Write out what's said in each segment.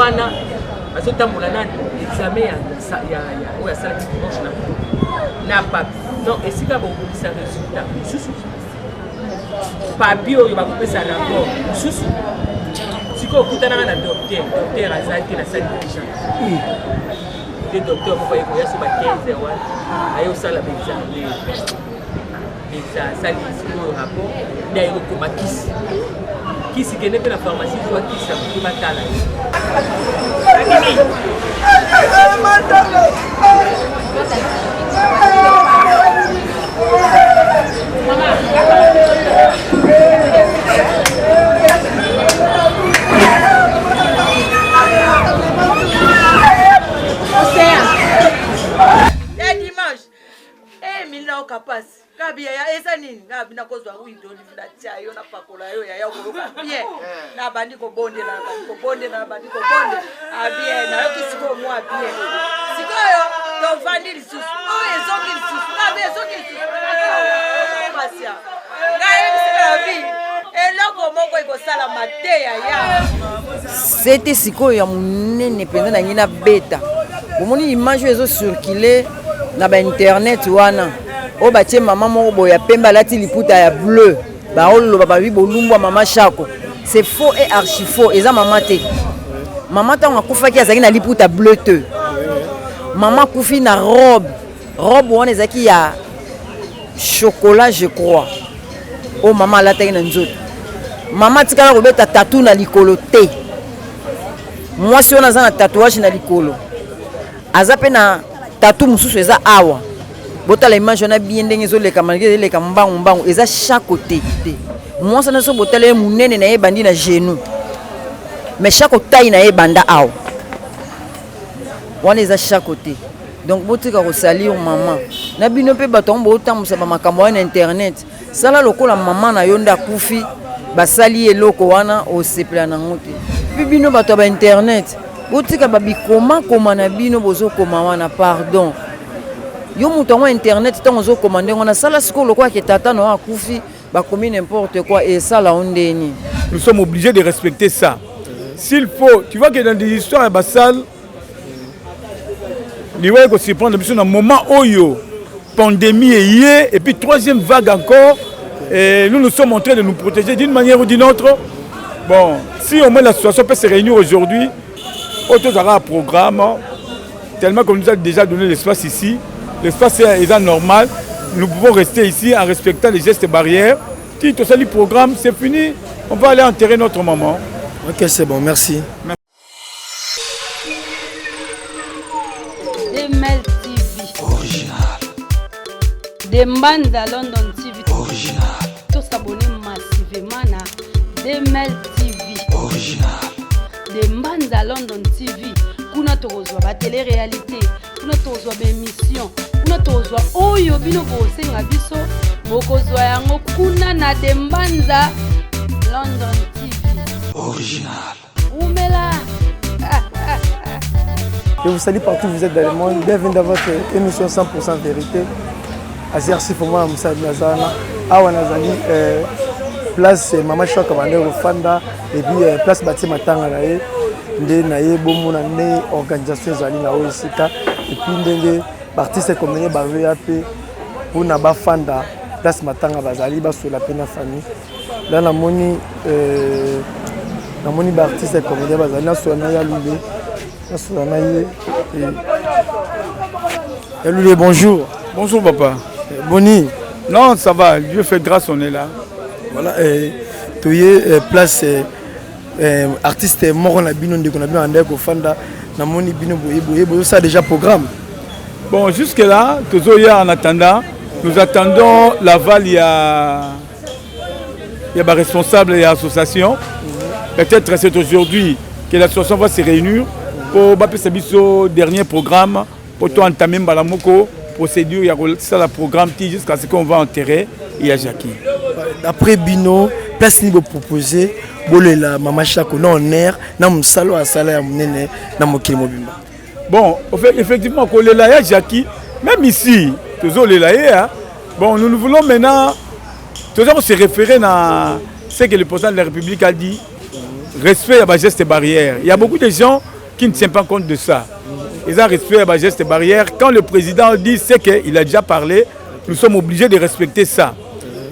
wana azotambola nani examen ya oyo asalaki dimanche na papi donc esika bokobisa résultat mosusu papi oyo bakopesa rapport mosusu sikoyo okutanaka na docteur azali te na sali déjà te docteur moko ayekoya so ba 15 heures wana aye osala baexamen asali sikoyo rapport nde ayekokoma kisi kende mpe na pharmacie zwa kisi akoki batala Capaz, kabia ya esa nini na bina kozwa uidoli bina chayo na pakola yo ya yakoloka bien na bandiko bonde na bandiko bonde abien na yokisiko mwa bien sikoyo to vandi lisusu o ezoki lisusu na be ezoki lisusu basia na yebisika bi eloko moko ikosala mateya ya c'était sikoyo ya munene penza na ngina beta bomoni image ezo circuler na ba internet wana o batie mama moko boya pemba lati liputa ya bleu ba oloba ba bi bolumbwa mama Chako c'est faux et archi faux eza mama te mama ta ngakufaki azaki na liputa bleu te mama kufi na robe wana ezaki ya chocolat je crois o mama lataki na nzoto mama tikala kobeta tatou na likolo te mwasi wana aza na tatouage na likolo aza pe na tatou mosusu eza awa botala image na bien ndenge ezoleka malgré eleka mbangu eza chaque côté te mwasi na so botala ye munene na ye bandi na genou mais chaque taille na ye banda awa wana eza chaque côté donc botika kosalir mama na bino mpe bato yango botambusa bamakambo wana na internet sala lokola mama na yo nde akufi basali eloko wana osepela nango te mpe bino bato ya bainternet botika babikoma na bino bozokoma wana pardon yo moto yango internet ntango ozokoma ndenge wana sala sikoyo lokola ke tata na yo akufi bakomi n'importe quoi esala o ndeni. Nous sommes obligés de respecter ça. S'il faut, tu vois que dans des histoires à Bassal, il va se prendre un moment où pandémie est hier, et puis troisième vague encore, et nous sommes en train de nous protéger d'une manière ou d'une autre. Bon, si au moins la situation peut se réunir aujourd'hui, autre aura un programme, tellement qu'on nous a déjà donné l'espace ici, l'espace est normal, nous pouvons rester ici en respectant les gestes barrières. Si tout ça, le programme, c'est fini, on va aller enterrer notre maman. Ok, c'est bon, merci. Demel TV. Original. Demanda London TV. Original. Tous s'abonner massivement à Demel TV. Original. Demanda London TV. Kuna tozwa ba télé-réalité, kuna tozwa ba émission, kuna tozwa oyo bino bosenga biso, bokozwa yango kuna na Dembanza London TV. Original. Oumela. Je vous salue partout où vous êtes dans le monde. Bienvenue dans votre émission 100% vérité. Azersi pour moi, Moussa Nazana. Awa Nazali, place Maman Chako Bandero Fanda, et puis place Bati Matanga Nae, Nde Nae, Bomona Ne, organisation Zali Nao Isika, et puis Ndenge, artiste comme Nde Bavé pour Naba Fanda, place Matanga Bazali, Basso la peine famille. Là, la moni artiste comme Nde Bazali, là, sur Naya Loulé. Loulé, bonjour. Bonjour papa. Boni. Non, ça va, Dieu fait grâce, on est là. Voilà, tu es place artiste mort na bino ndeko na bino andeko fanda na moni bino boye ça déjà programme. Bon, jusque là, toujours hier en attendant, nous attendons l'aval, il y a des responsables et associations. Peut-être c'est aujourd'hui que l'association va se réunir pour le dernier programme, pour entamer la procédure, il y a le programme jusqu'à ce qu'on va enterrer et à Jackie. Après Bino, place niveau proposé, la Maman Chako en air, na musalo à sala ya munene na mokili mobimba. Bon, effectivement, quand on est Jackie, même ici, toujours bon, nous voulons maintenant toujours se référer à ce que le président de la République a dit, respect à la geste barrière. Il y a beaucoup de gens qui ne tient pas compte de ça. Ils ont respecté les gestes barrières. Quand le président dit c'est qu'il a déjà parlé, nous sommes obligés de respecter ça.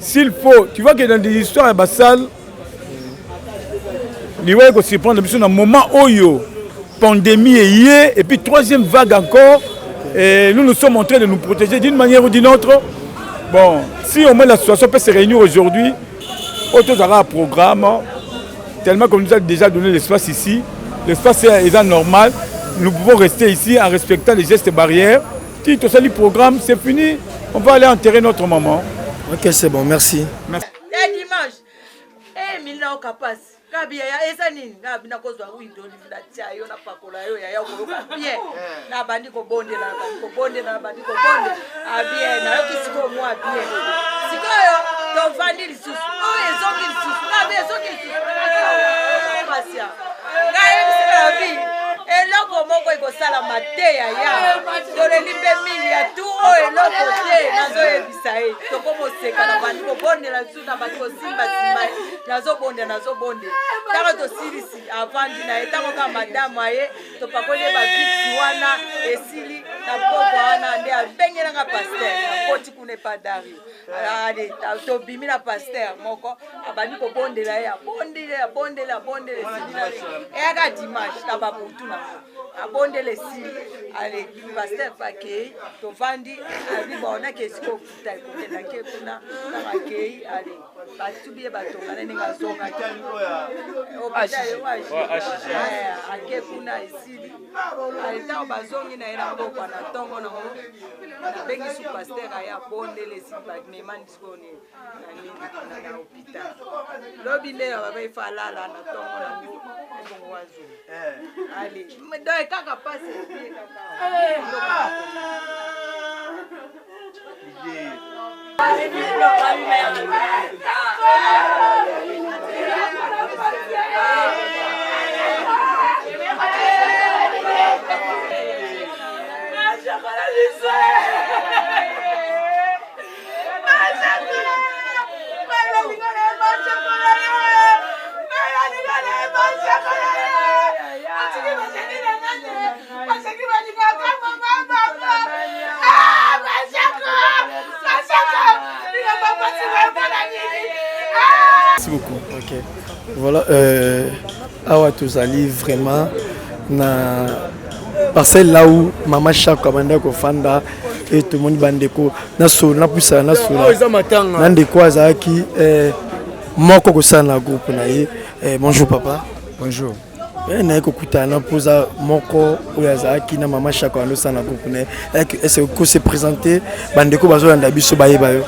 S'il faut, tu vois que dans des histoires à Bassal, il faut qu'on se prenne dans un moment où pandémie et puis troisième vague encore, et nous sommes en train de nous protéger d'une manière ou d'une autre. Bon, si au moins la situation peut se réunir aujourd'hui, autour d'un programme, tellement qu'on nous a déjà donné l'espace ici, l'espace est normal, nous pouvons rester ici en respectant les gestes barrières. Si tout ça, le programme, c'est fini, on va aller enterrer notre maman. Ok, c'est bon, merci. Merci. Dimanche, Milna Okapas. Kabia ya esa nini ngabi nakozwa windo lilatia yo na pakola yo ya okoloka bien na bandi ko bonde na bandi ko bonde bien na yo kisiko mwa bien sikoyo to vandi lisusu o ezongi lisusu na be ezongi lisusu pasia ngaye bisela bi eloko moko ikosala mateya ya dole limbe mingi ya tu o eloko te nazo ebisa e to komo seka na bandi ko bonde la su na bandi ko simba nazo bonde Taro to sirisi avandi na etango ka madame aye to pakole ba vixi wana esili na poko wana nde abengela nga pasteur koti kune padari ale to bimi na pasteur moko abandi ko bondela ya bondele sili e aka dimanche ta ba putuna abondele sili ale pasteur pakei to vandi ali bona ke siko futa ko na ke kuna na makei ale batubie batongana ninga zonga ake kuna esili aleta bazongi na ena mbokwa na tongo na bengi su pasteur aya bondele esili bakmemani sikoni na hôpital lobi leo babai falala na tongo na mbongo wazo ali doe kaka pasi Merci beaucoup. Ok. Voilà, awa tozali vraiment na parcelle là où maman chaque commandant ko fanda et tout le monde bandeko na so na puisa na so na ndeko azaki moko ko sana groupe na ye. Bonjour papa. Bonjour. Na ko kutana poza moko oyazaki na maman chaque ando sana groupe na est-ce que se présenter bandeko bazo landa biso bayeba yo.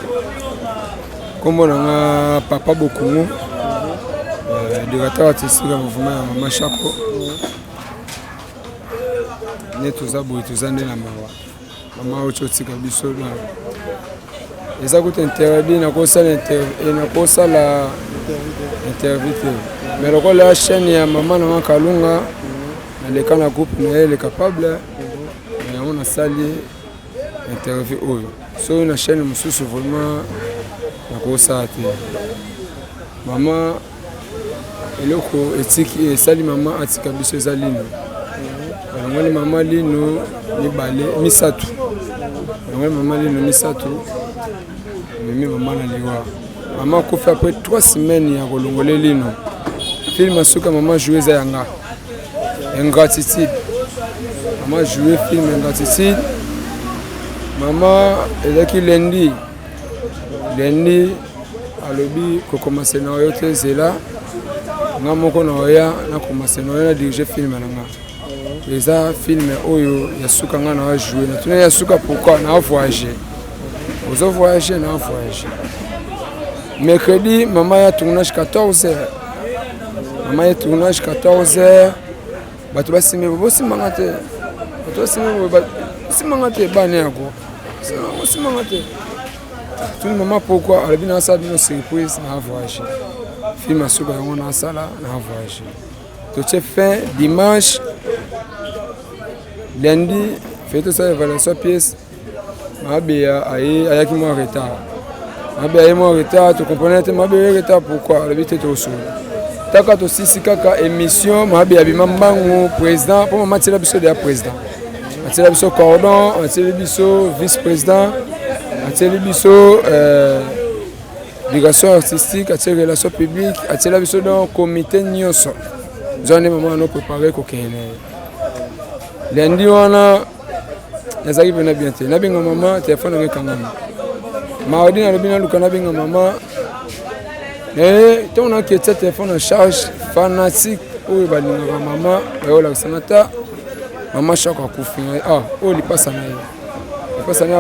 Comme on a papa Bokungu, directeur artistique du mouvement Maman Chako. Nous tous aboutis, tous en train Maman Ochoti Kabiso. Les actes interdits, n'a pas ça la interview. Mais le rôle de la chaîne, il y a Maman Nama Kalunga, dans le cas de la groupe, elle est capable. Mais on a sali interview. Sur une chaîne, nous sommes vraiment maman eloko etiki esali maman atika biso ezalino ngoli maman lino mibale misatu ngoli maman lino misatu mimi maman na liwa maman ko fait après 3 semaines ya kolongole lino film asuka maman jouer za yanga ingratitude maman jouer film ingratitude maman elaki lundi alobi ko commencer na yo te zela nga moko na oya na commencer na na diriger film na nga eza film oyo ya suka nga na jouer na tuna ya suka pourquoi na voyager ozo voyager na voyager mercredi maman ya tournage 14h maman ya tournage 14h bato basime bosi mangate bato basime bosi mangate bane yako bosi mangate. Tout le moment pourquoi elle vient ça d'une surprise na voyage film asuka yango na sala na voyage to che fin dimanche lundi fait ça évaluation pièce mabe ayaki mo retard mabe ayaki mo retard tu comprenez mabe retard pourquoi elle vite au sol taka tosisi kaka émission mabe ya bimambango président pour mama tela biso de président atela biso cordon atela biso vice président atela biso éducation artistique atela relation publique atela biso dans comité nyonso zone maman no préparer ko kene lundi wana nazaki pena bien te nabinga mama téléphone ngekangama mardi na lobina luka nabinga mama on a quitté téléphone en charge fanatique où il va nous maman et la sanata maman chaque coup oh il passe à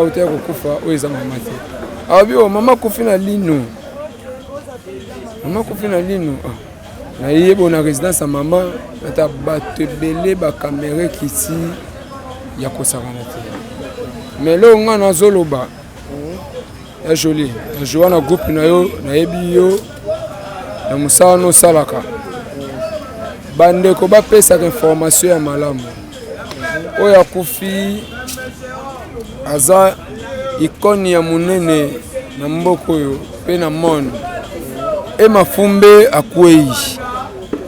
hôtel kufa où ils ont maman ah bio maman kufi na lino na yebo na résidence à maman na bato belé ba caméra kiti ya kosakana te mais là on a zoloba est joli na joana groupe na yo na yebi yo na musala no salaka bandeko bapesaka information ya malamu oyo akufi aza ikoni ya munene na mboka oyo mpe na monde emafumbe akwei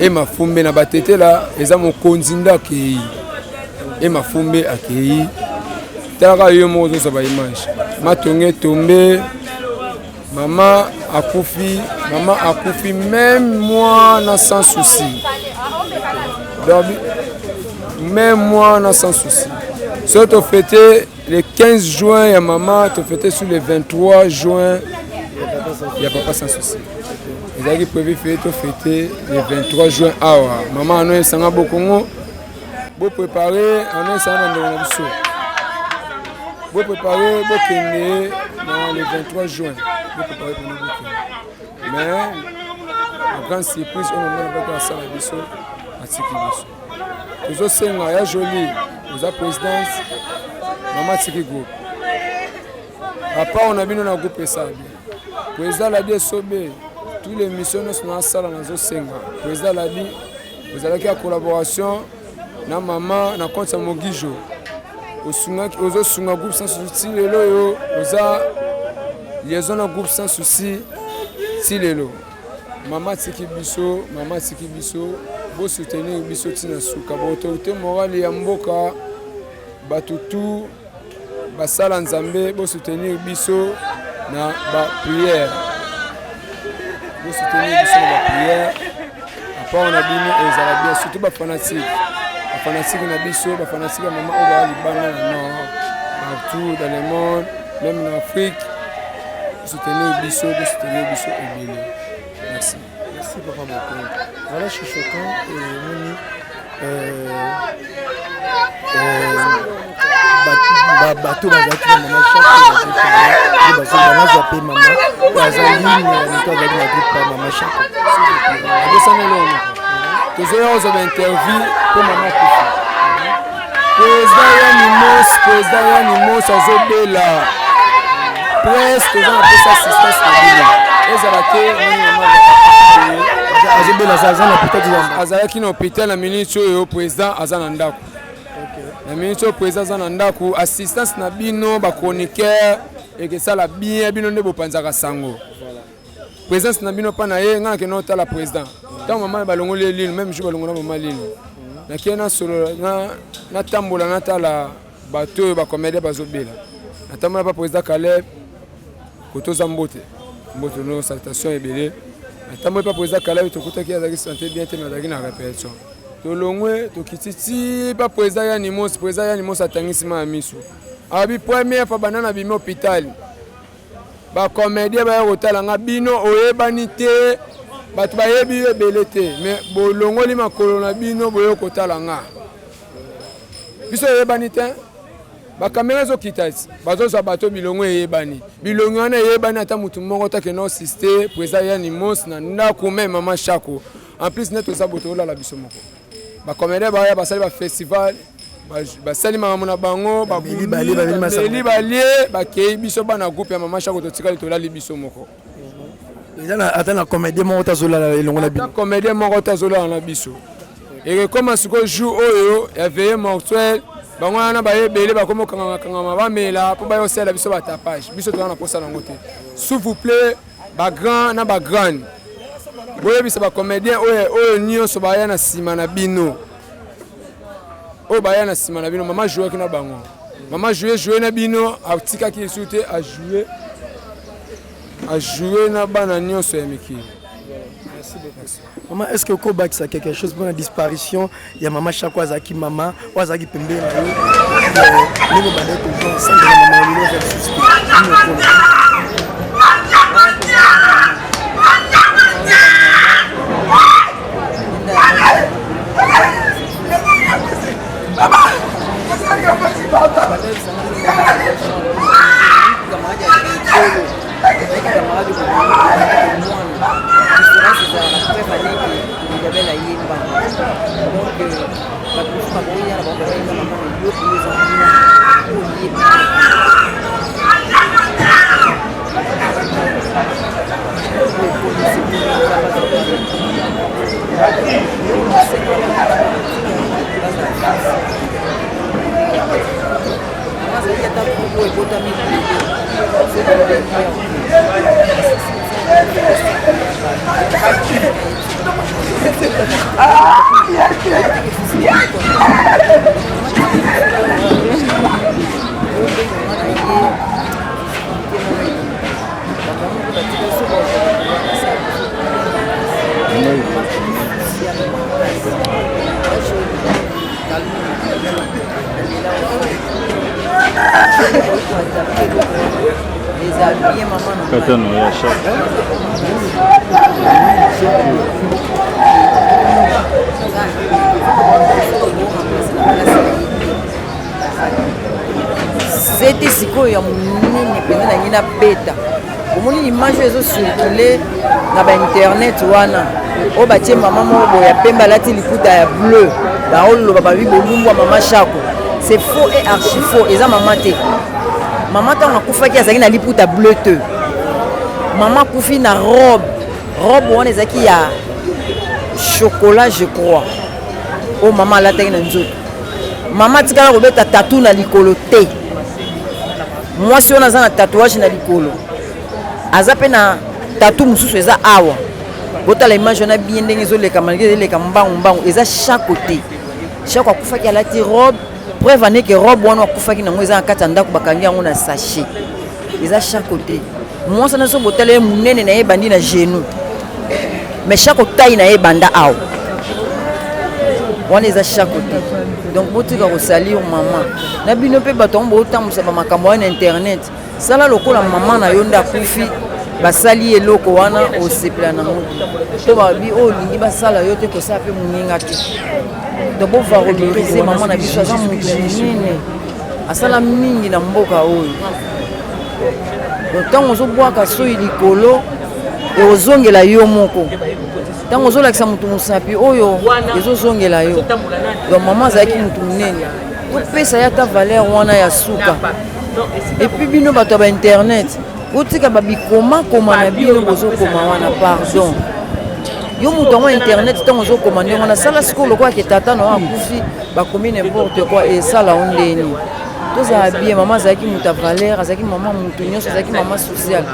emafumbe na batetela eza mokonzi nde akei emafumbe akei taka yo moko ozozwa image matonge tombe maman akufi même moi na sans souci donc même moi na sans souci so to fêter le 15 juin ya maman to fêter sur le 23 juin ya papa sans souci ezaki prévu fêter le 23 juin awa maman ano esanga bokongo bo préparer ano esanga ndeko na biso bo préparer bo kende dans le 23 juin bo préparer pour nous mais la grande surprise au moment où on va faire la biso atiki biso tozo senga ya joli aux présidence maman tiki groupe papa on a bino na groupe ça président la dit sobe tous les missions nous na sala na zo senga président la dit vous allez faire collaboration na maman na compte Mogijo ozo sunga groupe sans souci lelo yo oza liaison na groupe sans souci si lelo maman tiki biso bo soutenir biso tina suka bo autorité morale ya mboka batutu basala nzambe bo soutenir biso na ba prière après on a bino ezala bien surtout ba fanatique na biso ba fanatique maman o ba libana na nord partout dans le monde même en Afrique soutenir biso ebele. Merci papa beaucoup. Voilà je suis choquant et moni bato bazaki na mama chaque bazana zape mama bazali ni to bazali na groupe pa mama chaque abosana lomo tozoya ozo ba interview pour mama kufa président ya nimos azobela presque dans la assistance à ezala te azalaki na hôpital na minute oyo président aza na ndako na minute oyo président aza na ndako assistance na bino bachroniqueur ekesala bien bino nde bopanzaka sango présence na bino mpa na ye ngai nakende otala président ntango mama balongoli elino même jour balongola mama lino nakende nasolo natambola natala bato oyo bacomédie bazobela natambola mpa président Caleb kotoza mbote no salutation ebele natambola mpa président Caleb tokutaki azalaki santé bien te azalaki na répétition tolongwe tokititi mpa président ya nimos atangisima ya miso abi première fois banana bimi hôpital bacomédie baya kotala nga bino oyebani te bato bayebi ebele te mais bolongoli makolo na bino boyo kotala nga biso oyebani te bakamera ezokita bazozwa bato bilongo eyebani bilongo wana eyebani ata mutu moko takende osiste président ya nimos na ndako me mama Chako en plus ne toza boto olala biso moko bacomédie baya basali bafestival basali makambo na bango babeli balie bakei biso bana groupe ya mama Chako totikali tolali biso moko ata na comédien moko tazolala elongo na biso comédien moko tazolala na biso ekokoma sikoyo jour oyo ya veille mortuelle bango wana bayebele bakoma okangama bamela mpo bayosala biso batapage biso toza na posa nango te s'il vous plaît bagrand na bagrande boyebisa bacomédien oyo nyonso baya na nsima na bino oyo baya na nsima na bino mama jouaki na bango mama joue na bino atikaki lisu te ajoue na bana nyonso ya mikili. Maman, est-ce que vous avez quelque chose pour la disparition? Il y a maman chaque fois qui maman, ou à qui pembe na yo. Nous nous balais pour voir ensemble maman nous faire souci. C'était sikoyo ya munene pena na ngina beta. Omoni image ezo circuler na ba internet wana. O batie maman moko ya pemba lati liputa ya bleu. Ba olo ba bi bolumwa mama Chako. C'est faux et archi faux. Eza maman te. Maman ta ngakufaki azaki na liputa bleu te. Maman kufi na robe. Robe wana ezaki ya chocolat je crois. O maman lataki na nzoto. Maman tikala kobeta tatou na likolo te. Moi si on a un tatouage na likolo. Aza pe na tatou mususu eza awa. Bota la image on a bien ndenge zo leka malgré leka mbangu eza chaque côté. Chaque akufaki alati robe, preuve ane que robe wana akufaki nango eza akata ndako bakangi yango na sachet. Eza chaque côté. Moi ça na so botala munene na ebandi na genou. Mais chaque taille na ebanda awa. Wana eza chaque côté. Donc botika ko salir maman. Na bino pe batombo otambusa ba makambo na internet. Sala lokola maman na yonda kufi basali eloko wana osepela na moto. To ba bi o lingi basala yote ko sa pe muninga te. Donc bo va remercier maman na biso za mutu nini. Asala mingi na mboka oyo. Donc tango zo bwaka so ilikolo e ozongela yo moko. Tango zo lakisa mutu musapi oyo ezozongela yo. Donc maman zaki mutu munene. Opesa ya ta valeur wana ya suka. Et puis bino bato ba internet. Otika babi koma na bino bozo koma wana pardon. Yo mutu wa internet tango zo komande wana sala sikolo kwa ke tata no akufi ba komi n'importe quoi et sala ondeni. Toza bien maman zaki mutu valeur, zaki maman mutu nyonso zaki maman social.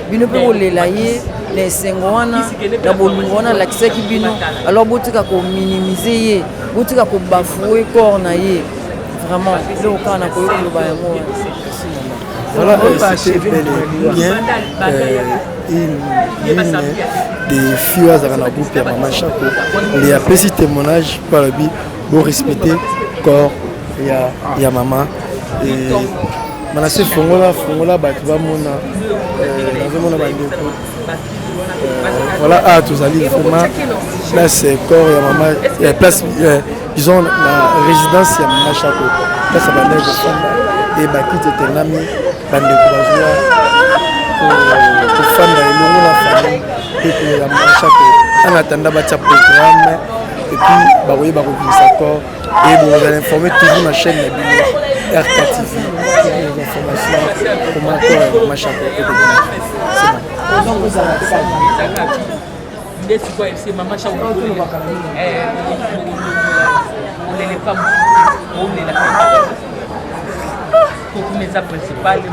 Bino pe olela ye na sengo wana na bolungo wana lakisaki bino. Alors botika ko minimiser ye, botika ko bafouer corps na ye. Vraiment, le cas n'a pas eu le bain. Voilà, c'était bel et bien une des filles à la groupe à Maman Chako. Il y a petit témoignage par le but pour respecter le corps. Il y a maman. Et Manassé Fongola, Batubamona, voilà, à tous allés vraiment. Là, c'est corps et maman. Place, disons, la résidence et Maman Chako. Là, ça va être et Bakit était un ami, bande de courageux, pour faire la famille, et pour la Maman Chako. En attendant, il y a un programme, et puis, il y a un corps, et vous allez informer toujours sur la chaîne RK TV pour les informations, comment corps Maman Chako est devenu. Donc, vous avez ça. C'est Maman Chako. Les femmes, pour les principales, les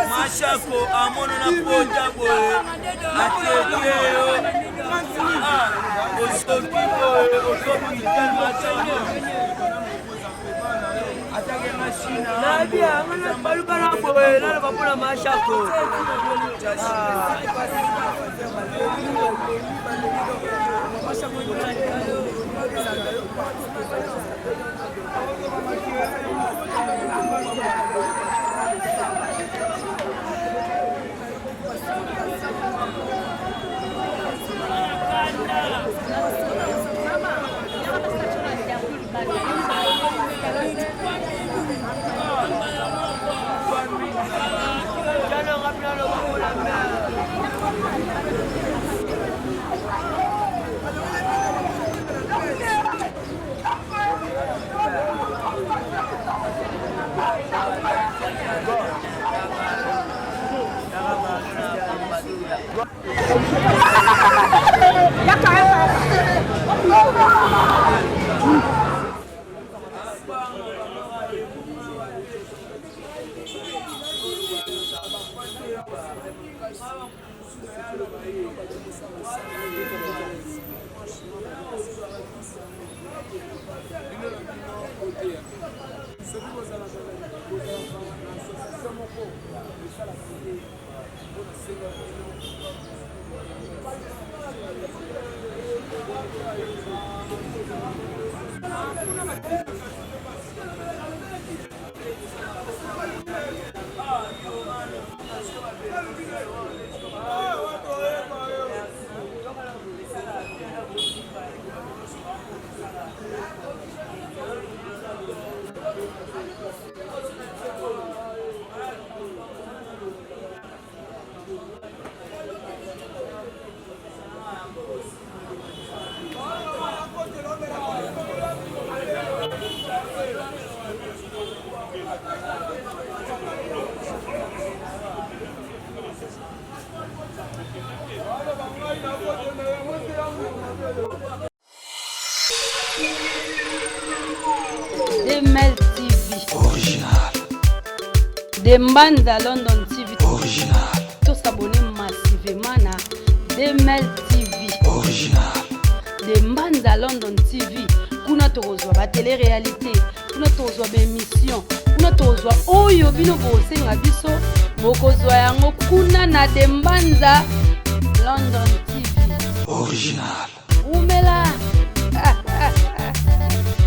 Machako amono na pota boy atekeo osoki boy osoki tan machako atake machina nabia ngana baluka na boy na bapona machako Demel TV Original. Dembanza London TV Original. Tous s'abonner massivement na Demel TV Original. Dembanza London TV. Kuna tozwa ba télé-réalité, kuna tozwa ba émission, kuna tozwa oyo bino bosenga biso bokozwa yango kuna na Dembanza London TV Original.